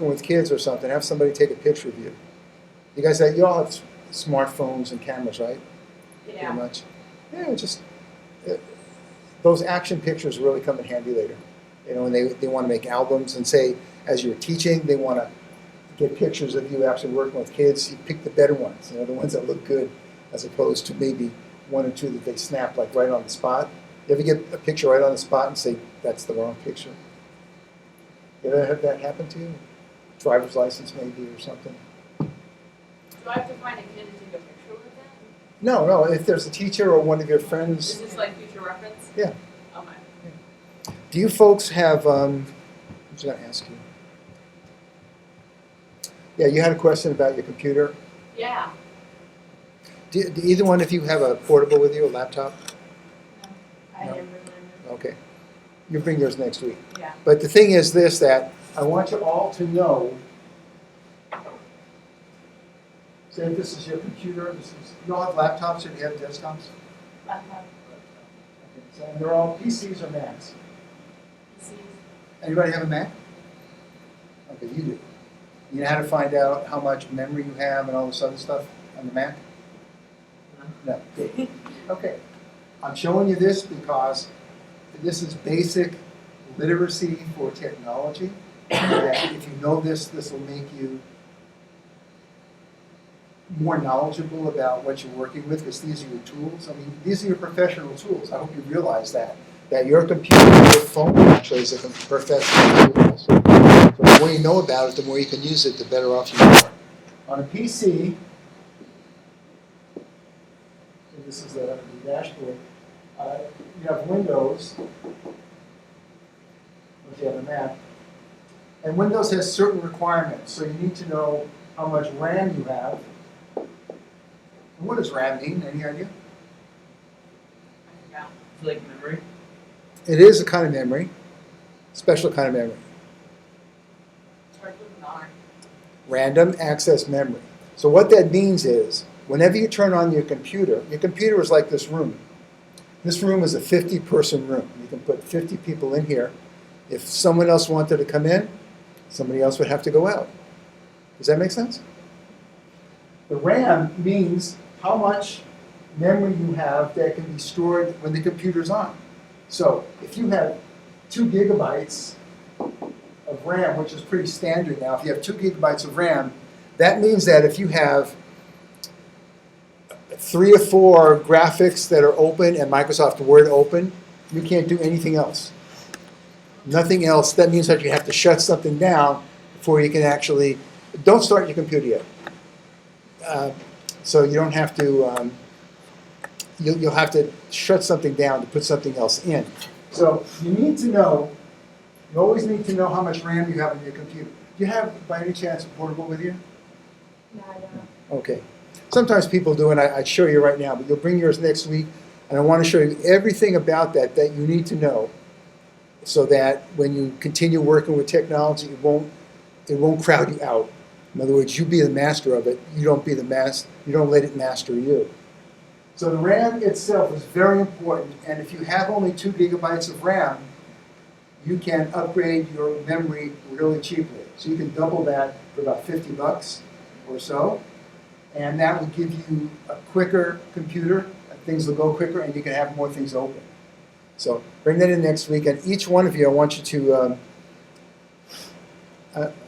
working with kids or something, have somebody take a picture of you. You all have smartphones and cameras, right? Yeah. Pretty much. Yeah, just those action pictures really come in handy later. You know, when they want to make albums and say, as you're teaching, they want to get pictures of you actually working with kids. You pick the better ones, you know, the ones that look good, as opposed to maybe one or two that they snap like right on the spot. You ever get a picture right on the spot and say, that's the wrong picture? You ever have that happen to you? Driver's license maybe or something? Do I have to find a kid and take a picture with them? No. If there's a teacher or one of your friends. Is this like future reference? Yeah. Okay. Do you folks have, I was going to ask you. Yeah, you had a question about your computer. Yeah. Do either one of you have a portable with you, a laptop? No, I No. never learned. Okay. You bring yours next week. Yeah. But the thing is this, that I want you all to know, say if this is your computer, you all have laptops or do you have desktops? Laptop. Okay, so they're all PCs or Macs? PCs. Anybody have a Mac? Okay, you do. You know how to find out how much memory you have and all this other stuff on the Mac? No. Good. Okay. I'm showing you this because this is basic literacy for technology. And if you know this, this will make you more knowledgeable about what you're working with, because these are your tools. I mean, these are your professional tools. I hope you realize that your computer, your phone actually is a professional tool also. So the more you know about it, the more you can use it, the better off you are. On a PC, so this is the dashboard, you have Windows, if you have a Mac, and Windows has certain requirements, so you need to know how much RAM you have. And what does RAM mean? Any idea? Yeah. It's like memory. It is a kind of memory, special kind of memory. Starts with an R. Random access memory. So what that means is, whenever you turn on your computer is like this room. This room is a 50-person room. You can put 50 people in here. If someone else wanted to come in, somebody else would have to go out. Does that make sense? The RAM means how much memory you have that can be stored when the computer's on. So if you have 2 gigabytes of RAM, which is pretty standard now, if you have 2 gigabytes of RAM, that means that if you have 3 or 4 graphics that are open and Microsoft Word open, you can't do anything else. Nothing else. That means that you have to shut something down before you can actually, don't start your computer yet. So you don't have to, you'll have to shut something down to put something else in. So you need to know, you always need to know how much RAM you have on your computer. Do you have, by any chance, a portable with you? No, I don't. Okay. Sometimes people do, and I'd show you right now, but you'll bring yours next week, and I want to show you everything about that you need to know, so that when you continue working with technology, it won't crowd you out. In other words, you be the master of it. You don't be the master. You don't let it master you. So the RAM itself is very important, and if you have only 2 gigabytes of RAM, you can upgrade your memory really cheaply. So you can double that for about $50 or so. And that will give you a quicker computer, things will go quicker, and you can have more things open. So bring that in next week, and each one of you, I want you to,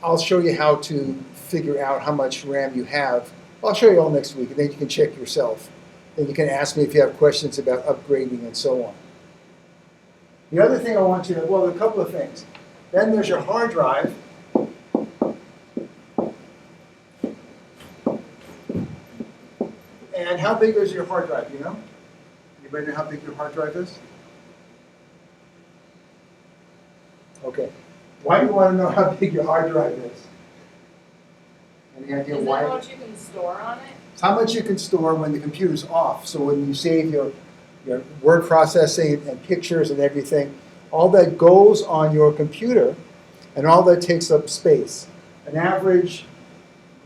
I'll show you how to figure out how much RAM you have. I'll show you all next week, and then you can check yourself. Then you can ask me if you have questions about upgrading and so on. The other thing I want you to, well, a couple of things. Then there's your hard drive. And how big is your hard drive, do you know? Anybody know how big your hard drive is? Okay. Why do you want to know how big your hard drive is? Any idea Is why? that how much you can store on it? It's how much you can store when the computer's off. So when you save your word processing and pictures and everything, all that goes on your computer, and all that takes up space. An average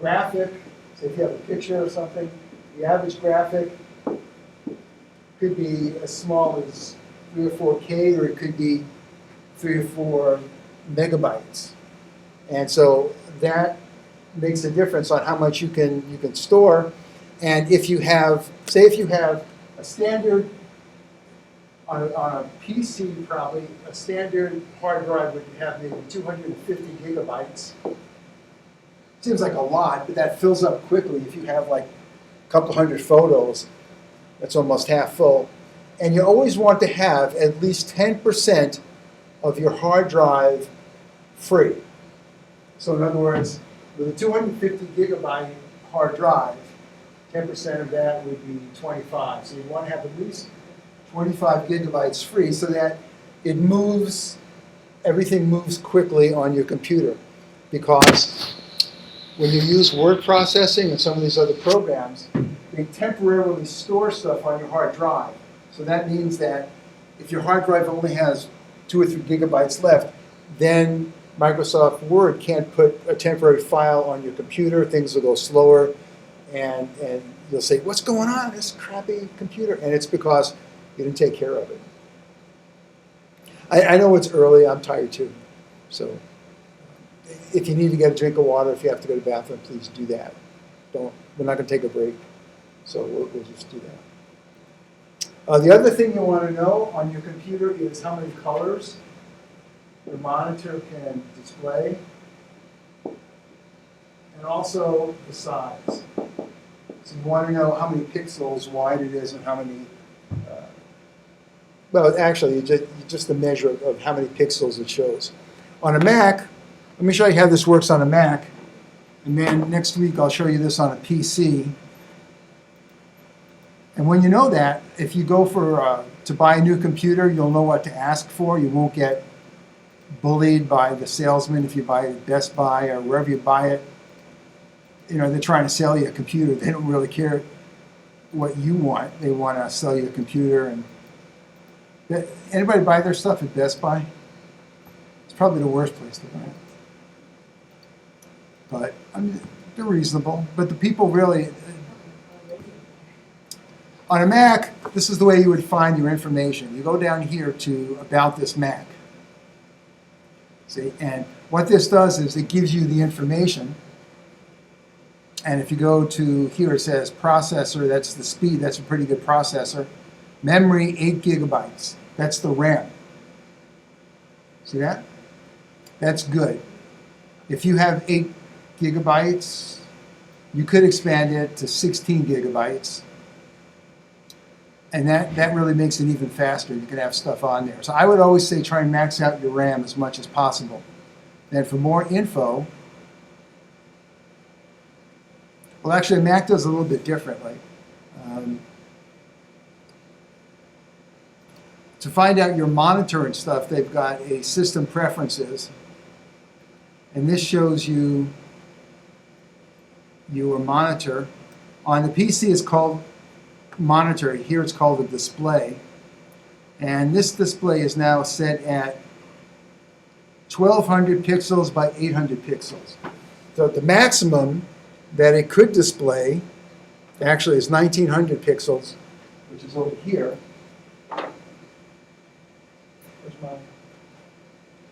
graphic, say if you have a picture or something, the average graphic could be as small as 3 or 4K, or it could be 3 or 4 megabytes. And so that makes a difference on how much you can store. And if you have, say if you have a standard, on a PC probably, a standard hard drive would have maybe 250 gigabytes. Seems like a lot, but that fills up quickly. If you have like a couple hundred photos, that's almost half full. And you always want to have at least 10% of your hard drive free. So in other words, with a 250 gigabyte hard drive, 10% of that would be 25. So you want to have at least 25 gigabytes free so that it moves, everything moves quickly on your computer. Because when you use word processing and some of these other programs, they temporarily store stuff on your hard drive. So that means that if your hard drive only has 2 or 3 gigabytes left, then Microsoft Word can't put a temporary file on your computer. Things will go slower, and you'll say, what's going on, this crappy computer? And it's because you didn't take care of it. I know it's early, I'm tired too. So if you need to get a drink of water, if you have to go to the bathroom, please do that. We're not going to take a break, so we'll just do that. The other thing you want to know on your computer is how many colors your monitor can display, and also the size. So you want to know how many pixels wide it is and how many, well, actually, just the measure of how many pixels it shows. On a Mac, let me show you how this works on a Mac, and then next week I'll show you this on a PC. And when you know that, if you go to buy a new computer, you'll know what to ask for. You won't get bullied by the salesman if you buy it at Best Buy or wherever you buy it. You know, they're trying to sell you a computer. They don't really care what you want. They want to sell you a computer. And anybody buy their stuff at Best Buy? It's probably the worst place to buy it. But I mean, they're reasonable. But the people really, on a Mac, this is the way you would find your information. You go down here to About This Mac. See, and what this does is it gives you the information. And if you go to here, it says processor, that's the speed, that's a pretty good processor. Memory, 8 gigabytes, that's the RAM. See that? That's good. If you have 8 gigabytes, you could expand it to 16 gigabytes. And that really makes it even faster. You can have stuff on there. So I would always say try and max out your RAM as much as possible. And for more info, well, actually, Mac does a little bit differently. To find out your monitor and stuff, they've got a system preferences. And this shows you your monitor. On the PC, it's called monitor. Here it's called a display. And this display is now set at 1200 pixels by 800 pixels. So the maximum that it could display actually is 1900 pixels, which is over here.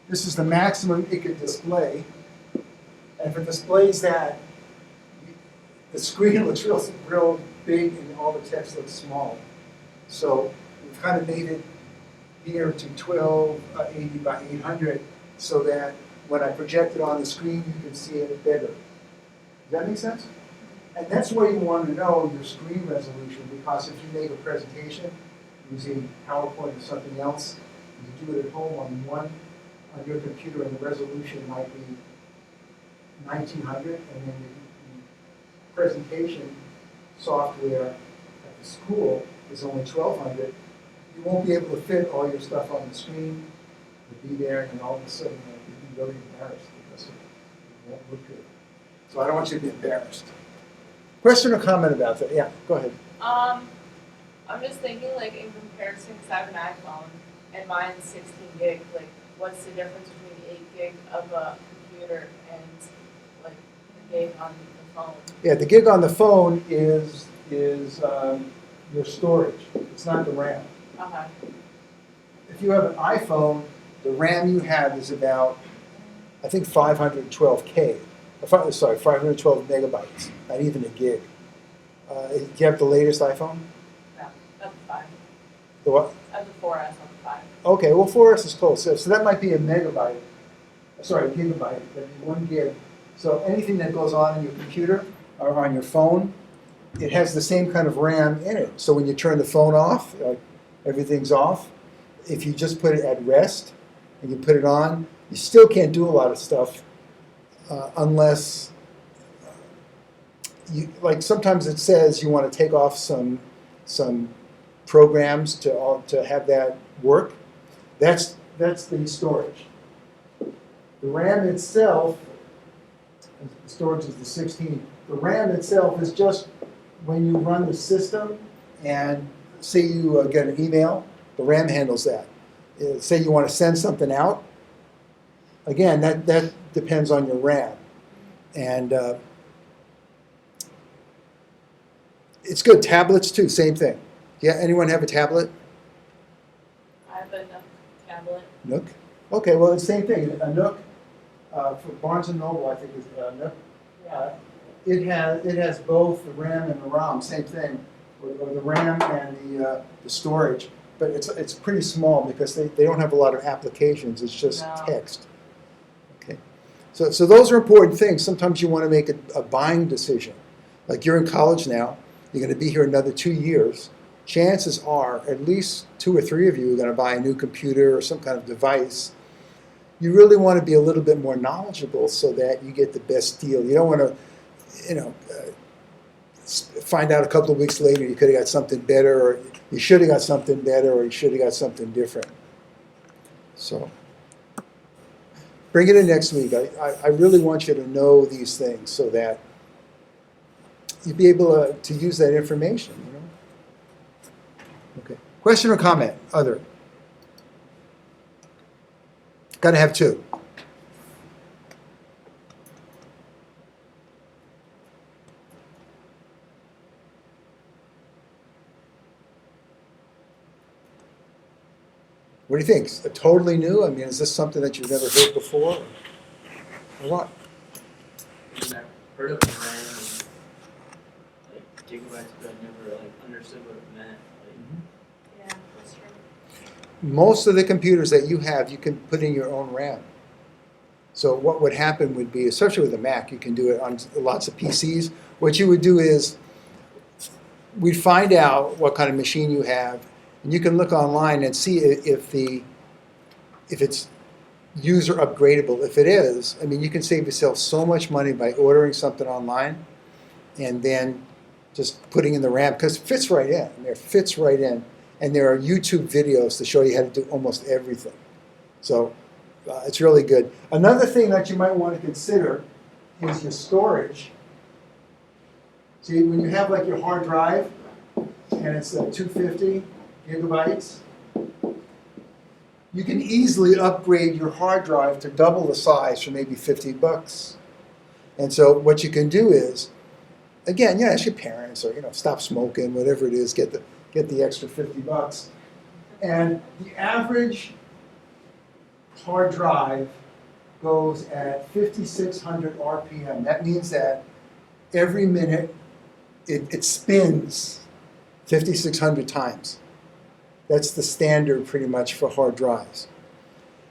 This is the maximum it could display. And if it displays that, the screen looks real big and all the text looks small. So we've kind of made it here to 1280 by 800 so that when I project it on the screen, you can see it better. Does that make sense? And that's where you want to know your screen resolution, because if you make a presentation using PowerPoint or something else, you do it at home on your computer, and the resolution might be 1900, and then the presentation software at the school is only 1200. You won't be able to fit all your stuff on the screen. You'll be there, and all of a sudden you'll be really embarrassed because it won't look good. So I don't want you to be embarrassed. Question or comment about that? Yeah, go ahead. I'm just thinking, like, in comparison, because I have an iPhone and mine's 16 gig, like, what's the difference between 8 gig of a computer and, like, a gig on the phone? Yeah, the gig on the phone is your storage. It's not the RAM. Okay. If you have an iPhone, the RAM you have is about, I think, 512K. sorry, 512 megabytes, not even a gig. Do you have the latest iPhone? No, that's 5. The what? I have the 4S on the 5. Okay, well 4S is close. So that might be a megabyte. Sorry, a gigabyte. That'd be 1 gig. So anything that goes on in your computer or on your phone, it has the same kind of RAM in it. So when you turn the phone off, everything's off. If you just put it at rest and you put it on, you still can't do a lot of stuff unless like sometimes it says you want to take off some programs to have that work. That's the storage. The RAM itself, the storage is the 16. The RAM itself is just when you run the system and say you get an email, the RAM handles that. Say you want to send something out, again, that depends on your RAM. And it's good. Tablets too, same thing. Yeah, anyone have a tablet? I have a Nook tablet. Nook? Okay, well, it's the same thing. A Nook, for Barnes & Noble, I think is Nook. It has both the RAM and the ROM, same thing, or the RAM and the storage. But it's pretty small because they don't have a lot of applications. It's just text. Okay, so those are important things. Sometimes you want to make a buying decision. Like you're in college now, you're going to be here another 2 years. Chances are at least 2 or 3 of you are going to buy a new computer or some kind of device. You really want to be a little bit more knowledgeable so that you get the best deal. You don't want to, find out a couple of weeks later you could have got something better, or you should have got something better, or you should have got something different. So bring it in next week. I really want you to know these things so that you'll be able to use that information. Okay. Question or comment? Other? Got to have 2. What do you think? Totally new? I mean, is this something that you've never heard before? Or what? I've heard of RAM and gigabytes, but I never understood what it meant. Yeah, that's true. Most of the computers that you have, you can put in your own RAM. So what would happen would be, especially with a Mac, you can do it on lots of PCs. What you would do is, we'd find out what kind of machine you have, and you can look online and see if it's user upgradable. If it is, I mean, you can save yourself so much money by ordering something online and then just putting in the RAM, because it fits right in. It fits right in. And there are YouTube videos to show you how to do almost everything. So it's really good. Another thing that you might want to consider is your storage. See, when you have like your hard drive and it's 250 gigabytes, you can easily upgrade your hard drive to double the size for maybe $50. And so what you can do is, again, ask your parents, or stop smoking, whatever it is, get the extra $50. And the average hard drive goes at 5,600 RPM. That means that every minute it spins 5,600 times. That's the standard pretty much for hard drives.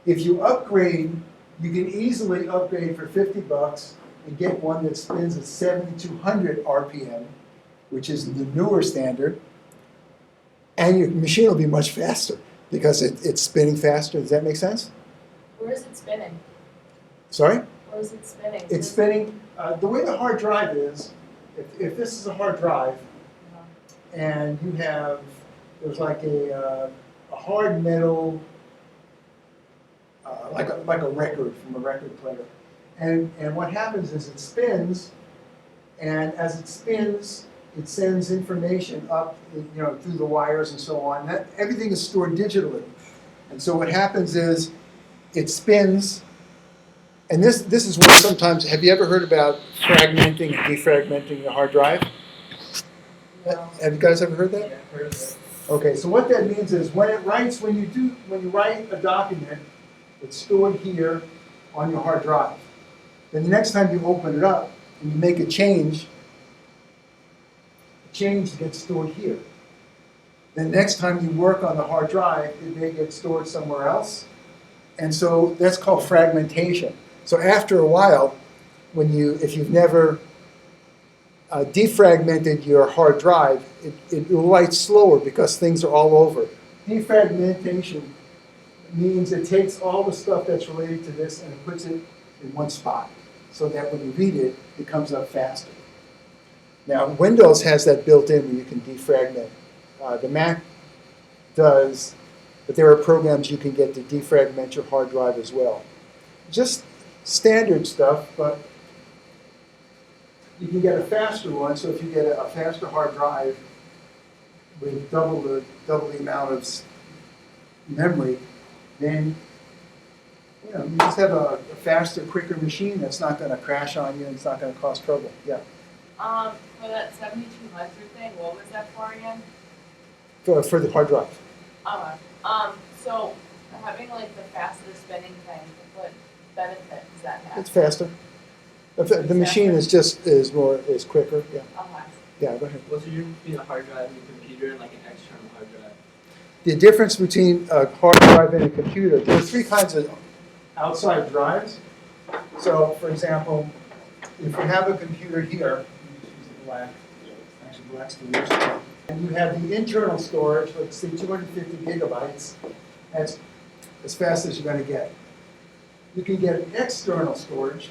If you upgrade, you can easily upgrade for $50 and get one that spins at 7,200 RPM, which is the newer standard, and your machine will be much faster because it's spinning faster. Does that make sense? Where is it spinning? Sorry? Where is it spinning? It's spinning, the way the hard drive is, if this is a hard drive, and you have, there's like a hard metal, like a record from a record player. And what happens is it spins, and as it spins, it sends information up, through the wires and so on. Everything is stored digitally. And so what happens is it spins, and this is where sometimes, have you ever heard about fragmenting and defragmenting a hard drive? No. Have you guys ever heard that? Yeah, I've heard of it. Okay, so what that means is when you write a document, it's stored here on your hard drive. Then the next time you open it up and you make a change, the change gets stored here. Then the next time you work on the hard drive, it may get stored somewhere else. And so that's called fragmentation. So after a while, if you've never defragmented your hard drive, it will write slower because things are all over. Defragmentation means it takes all the stuff that's related to this and it puts it in one spot so that when you read it, it comes up faster. Now, Windows has that built in where you can defragment. The Mac does, but there are programs you can get to defragment your hard drive as well. Just standard stuff, but you can get a faster one. So if you get a faster hard drive with double the amount of memory, then you just have a faster, quicker machine that's not going to crash on you and it's not going to cause trouble. Yeah. For that 7200 thing, what was that for again? For the hard drive. So having like the faster spinning thing, what benefit does that have? It's faster. The machine is quicker. Yeah. Okay. Yeah. Go ahead. What's the difference between a hard drive and a computer and like an external hard drive? The difference between a hard drive and a computer, there are three kinds of outside drives. So, for example, if you have a computer here, let me just use the black, actually black's the worst one, and you have the internal storage, let's say 250 gigabytes, that's as fast as you're going to get. You can get external storage,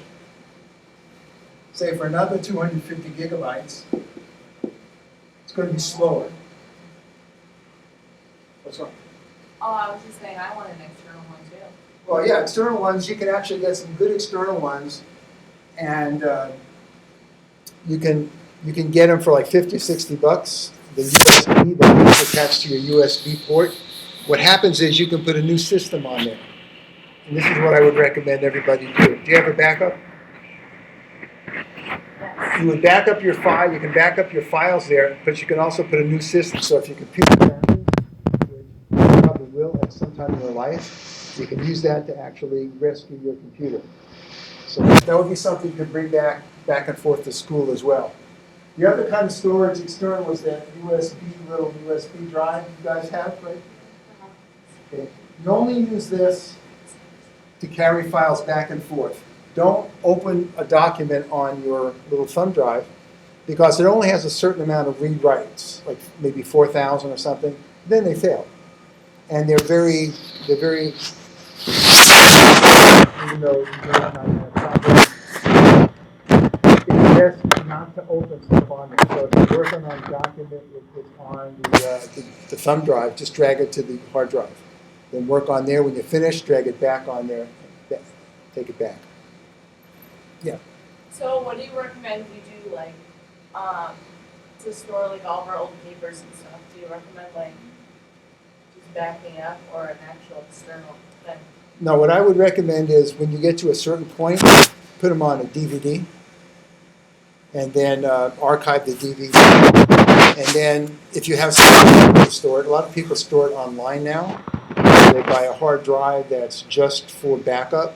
say for another 250 gigabytes, it's going to be slower. What's wrong? Oh, I was just saying I want an external one too. Well, yeah, external ones, you can actually get some good external ones, and you can get them for like 50 or 60 bucks. The USB, the link attached to your USB port. What happens is you can put a new system on there. And this is what I would recommend everybody do. Do you have a backup? You would back up your file, you can back up your files there, but you can also put a new system. So if your computer crashes, which you probably will at some time in your life, you can use that to actually rescue your computer. So that would be something you could bring back and forth to school as well. The other kind of storage external is that little USB drive you guys have, right? Okay. You only use this to carry files back and forth. Don't open a document on your little thumb drive because it only has a certain amount of read writes, like maybe 4,000 or something. Then they fail, and they're very, even though you may not have problems. It's best not to open stuff on there. So if you're working on a document it's on the thumb drive, just drag it to the hard drive. Then work on there. When you're finished, drag it back on there. Take it back. Yeah. So what do you recommend we do, like, to store like all of our old papers and stuff? Do you recommend like just backing up or an actual external thing? No, what I would recommend is when you get to a certain point, put them on a DVD, and then archive the DVD. And then if you have something to store it, a lot of people store it online now. They buy a hard drive that's just for backup.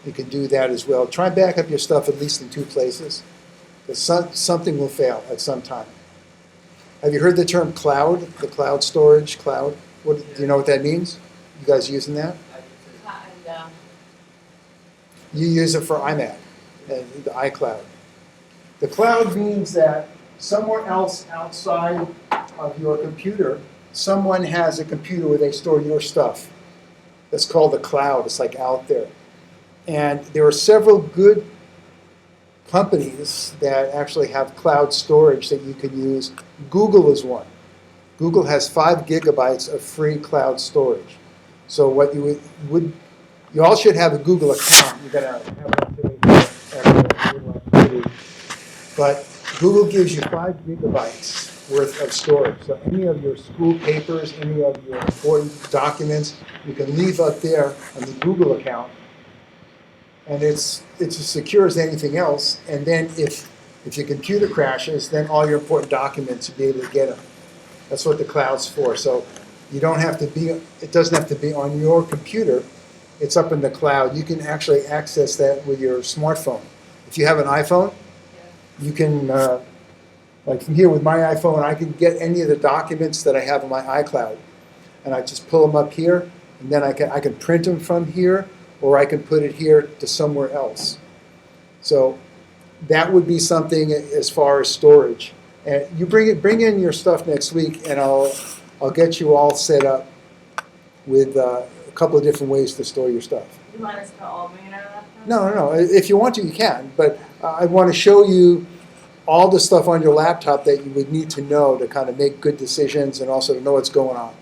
You can do that as well. Try and back up your stuff at least in two places, because something will fail at some time. Have you heard the term cloud, the cloud storage, cloud? Do you know what that means? You guys using that? And You use it for iMac, and the iCloud. The cloud means that somewhere else outside of your computer, someone has a computer where they store your stuff. That's called the cloud. It's like out there. And there are several good companies that actually have cloud storage that you can use. Google is one. Google has 5 gigabytes of free cloud storage. So what you you all should have a Google account. You're going to have it today. But Google gives you 5 gigabytes worth of storage. So any of your school papers, any of your important documents, you can leave up there on the Google account. And it's as secure as anything else. And then if your computer crashes, then all your important documents, you'll be able to get them. That's what the cloud's for. So you don't have to be, it doesn't have to be on your computer. it's up in the cloud. You can actually access that with your smartphone. If you have an iPhone, you can, like from here with my iPhone, I can get any of the documents that I have in my iCloud, and I just pull them up here, and then I can print them from here, or I can put it here to somewhere else. So that would be something as far as storage. And you bring in your stuff next week, and I'll get you all set up with a couple of different ways to store your stuff. Do you want us to all bring it out of that? No. If you want to, you can. But I want to show you all the stuff on your laptop that you would need to know to kind of make good decisions and also to know what's going on.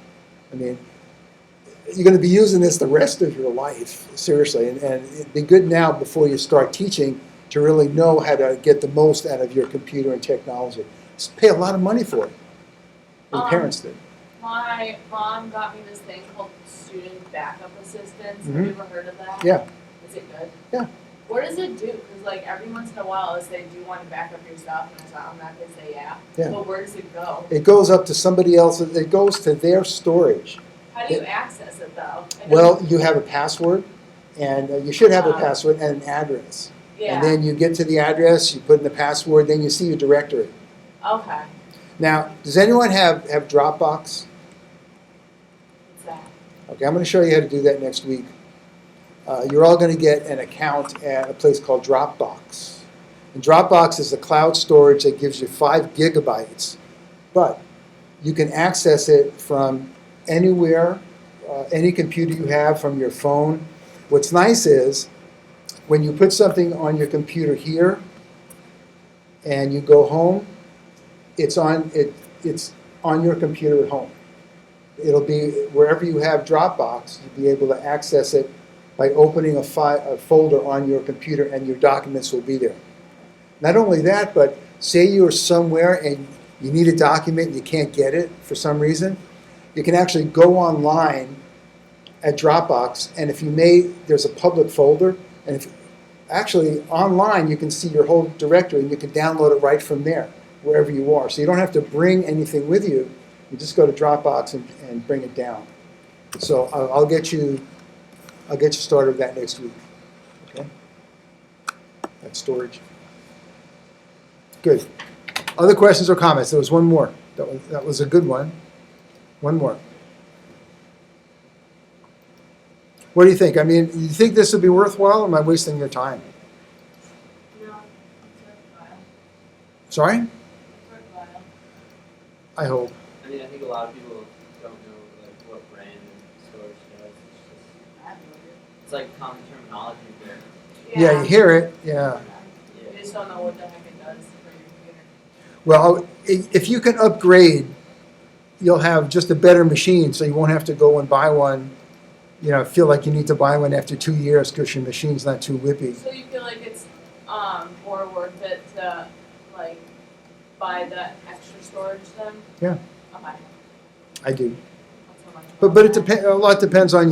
I mean, you're going to be using this the rest of your life, seriously. And it'd be good now before you start teaching to really know how to get the most out of your computer and technology. Just pay a lot of money for it. My parents did. My mom got me this thing called Student Backup Assistance. Mhm. Have you ever heard of that? Yeah. Is it good? Yeah. What does it do? Because like every once in a while, I say, "Do you want to back up your stuff?" And I thought, I'm not gonna say yeah. Yeah. But where does it go? It goes up to somebody else. It goes to their storage. How do you access it though? I know- Well, you have a password, and you should have a Ah. password and an address. yeah. And then you get to the address, you put in the password, then you see your directory. Okay. Now, does anyone have Dropbox? What's that? Okay, I'm going to show you how to do that next week. You're all going to get an account at a place called Dropbox. And Dropbox is a cloud storage that gives you 5 gigabytes, but you can access it from anywhere, any computer you have, from your phone. What's nice is when you put something on your computer here and you go home, it's on your computer at home. It'll be wherever you have Dropbox, you'll be able to access it by opening a folder on your computer, and your documents will be there. Not only that, but say you're somewhere and you need a document and you can't get it for some reason, you can actually go online at Dropbox, and if you there's a public folder, and if actually online you can see your whole directory and you can download it right from there, wherever you are. So you don't have to bring anything with you. You just go to Dropbox and bring it down. So I'll get you started with that next week. Okay? That's storage. Good. Other questions or comments? There was one more. That was a good one. One more. What do you think? I mean, you think this would be worthwhile, or am I wasting your time? No, it's worthwhile. Sorry? It's worthwhile. I hope. I mean, I think a lot of people don't know like what RAM and storage does. I have no idea. It's like common terminology there. Yeah, you hear it. Yeah. You just don't know what the heck it does for your computer. Well, if you can upgrade, you'll have just a better machine, so you won't have to go and buy one. You know, feel like you need to buy one after 2 years because your machine's not too whippy. So you feel like it's more worth it to like buy the extra storage then? Yeah. Okay. I do. That's how much. But it depends. A lot depends on